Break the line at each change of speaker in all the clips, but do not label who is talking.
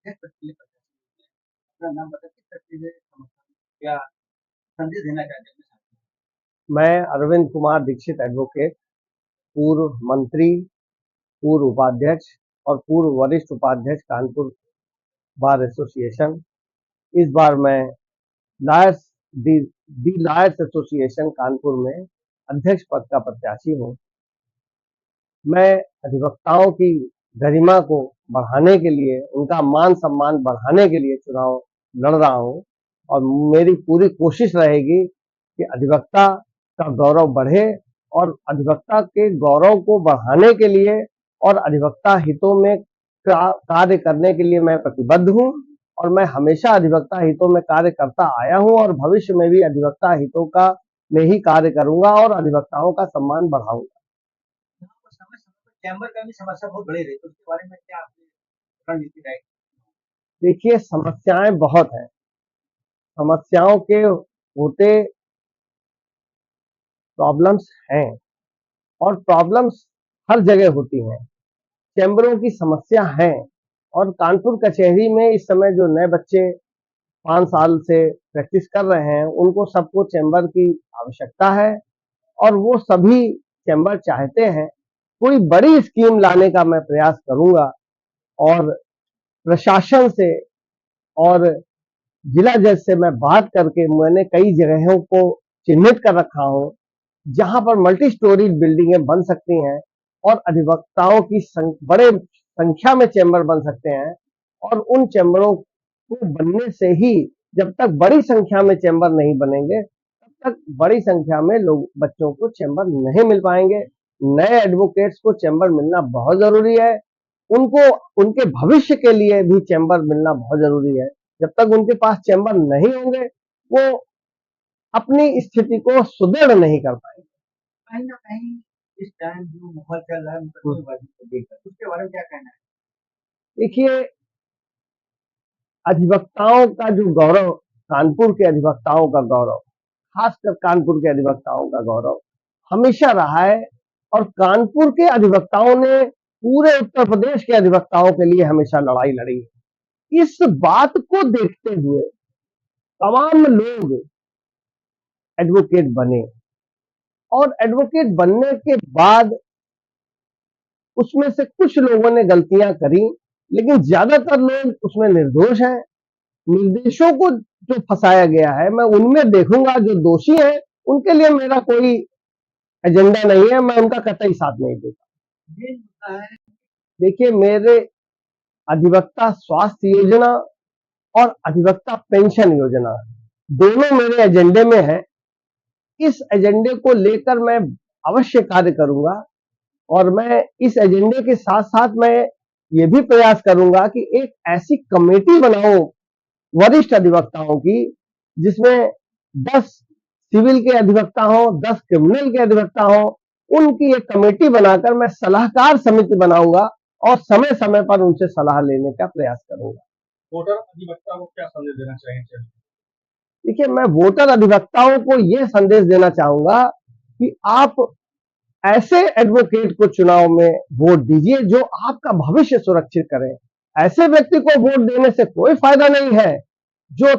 किस प्रक्रिया अपना नाम बता किस प्रक्रिया से समस्या या संदेश देना चाहते हैं अपने साथियों
मैं अरविंद कुमार दीक्षित एडवोकेट, पूर्व मंत्री, पूर्व उपाध्यक्ष और पूर्व वरिष्ठ उपाध्यक्ष कानपुर बार एसोसिएशन। इस बार मैं लॉयर्स दी लॉयर्स एसोसिएशन कानपुर में अध्यक्ष पद का प्रत्याशी हूँ। मैं अधिवक्ताओं की गरिमा को बढ़ाने के लिए, उनका मान सम्मान बढ़ाने के लिए चुनाव लड़ रहा हूँ और मेरी पूरी कोशिश रहेगी कि अधिवक्ता का गौरव बढ़े और अधिवक्ता के गौरव को बढ़ाने के लिए और अधिवक्ता हितों में कार्य करने के लिए मैं प्रतिबद्ध हूँ और मैं हमेशा अधिवक्ता हितों में कार्य करता आया हूँ और भविष्य में भी अधिवक्ता हितों का में ही कार्य करूंगा और अधिवक्ताओं का सम्मान बढ़ाऊंगा।
यहाँ पर समय-समय पर चैम्बर का भी समस्या बहुत बड़ी रही, तो उसके बारे में क्या आपकी रणनीति रहेगी?
देखिए, समस्याएं बहुत हैं। समस्याओं के होते प्रॉब्लम्स हैं और प्रॉब्लम्स हर जगह होती हैं। चैम्बरों की समस्या है और कानपुर कचहरी में इस समय जो नए बच्चे 5 साल से प्रैक्टिस कर रहे हैं, उनको सबको चैम्बर की आवश्यकता है और वो सभी चैम्बर चाहते हैं। कोई बड़ी स्कीम लाने का मैं प्रयास करूंगा और प्रशासन से और जिला जज से मैं बात करके मैंने कई जगहों को चिन्हित कर रखा हूं जहां पर मल्टी स्टोरी बिल्डिंगें बन सकती हैं और अधिवक्ताओं की बड़े संख्या में चैम्बर बन सकते हैं और उन चैम्बरों को बनने से ही, जब तक बड़ी संख्या में चैम्बर नहीं बनेंगे तब तक बड़ी संख्या में लोग बच्चों को चैम्बर नहीं मिल पाएंगे। नए एडवोकेट्स को चैम्बर मिलना बहुत जरूरी है। उनको उनके भविष्य के लिए भी चैम्बर मिलना बहुत जरूरी है। जब तक उनके पास चैम्बर नहीं होंगे वो अपनी स्थिति को सुदृढ़ नहीं कर पाएंगे।
कहीं न कहीं इस टाइम जो माहौल चल रहा है मुकदमेबाजी को लेकर, उसके बारे में क्या कहना है?
देखिए, अधिवक्ताओं का जो गौरव, कानपुर के अधिवक्ताओं का गौरव, खासकर कानपुर के अधिवक्ताओं का गौरव हमेशा रहा है और कानपुर के अधिवक्ताओं ने पूरे उत्तर प्रदेश के अधिवक्ताओं के लिए हमेशा लड़ाई लड़ी है। इस बात को देखते हुए तमाम लोग एडवोकेट बने और एडवोकेट बनने के बाद उसमें से कुछ लोगों ने गलतियां करी, लेकिन ज्यादातर लोग उसमें निर्दोष हैं। निर्दोषों को जो फंसाया गया है, मैं उनमें देखूंगा जो दोषी हैं, उनके लिए मेरा कोई एजेंडा नहीं है, मैं उनका कतई साथ नहीं देता।
ये मुद्दा है
देखिए, मेरे अधिवक्ता स्वास्थ्य योजना और अधिवक्ता पेंशन योजना दोनों मेरे एजेंडे में है। इस एजेंडे को लेकर मैं अवश्य कार्य करूंगा और मैं इस एजेंडे के साथ साथ मैं ये भी प्रयास करूंगा कि एक ऐसी कमेटी बनाऊं वरिष्ठ अधिवक्ताओं की, जिसमें 10 सिविल के अधिवक्ता हो, 10 क्रिमिनल के अधिवक्ता हो, उनकी एक कमेटी बनाकर मैं सलाहकार समिति बनाऊंगा और समय समय पर उनसे सलाह लेने का प्रयास करूंगा।
वोटर अधिवक्ता को क्या संदेश देना चाहेंगे?
देखिए, मैं वोटर अधिवक्ताओं को यह संदेश देना चाहूंगा कि आप ऐसे एडवोकेट को चुनाव में वोट दीजिए जो आपका भविष्य सुरक्षित करे। ऐसे व्यक्ति को वोट देने से कोई फायदा नहीं है जो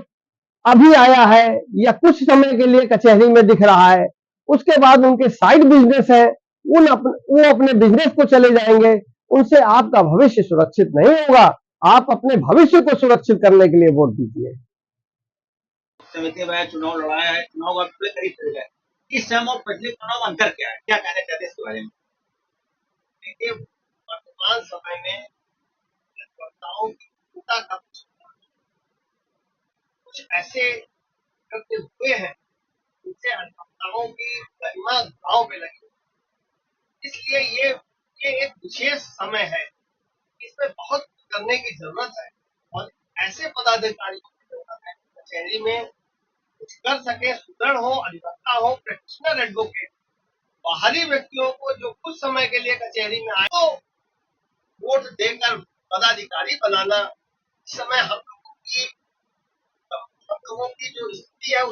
अभी आया है या कुछ समय के लिए कचहरी में दिख रहा है, उसके बाद उनके साइड बिजनेस है, वो अपने बिजनेस को चले जाएंगे। उनसे आपका भविष्य सुरक्षित नहीं होगा। आप अपने भविष्य को सुरक्षित करने के लिए वोट दीजिए।
समिति में चुनाव लड़ाया है, चुनाव अब पूरे करीब चल गए। इस समय और पिछले चुनाव में अंतर क्या है? क्या कहना चाहते हैं इसके बारे में? देखिए, वर्तमान समय में अधिवक्ताओं की भूमिका का कुछ ऐसे कृत्य हुए हैं जिससे अधिवक्ताओं की गरिमा दांव पे लगी। इसलिए ये एक विशेष समय है, इसमें बहुत करने की जरूरत है और ऐसे पदाधिकारियों की जरूरत है कचहरी में कुछ कर सके, सुदृढ़ हो, अधिवक्ता हो, प्रैक्टिशनर एडवोकेट। बाहरी व्यक्तियों को जो कुछ समय के लिए कचहरी में आए तो वोट देकर पदाधिकारी बनाना, इस समय हम लोगों की जो स्थिति है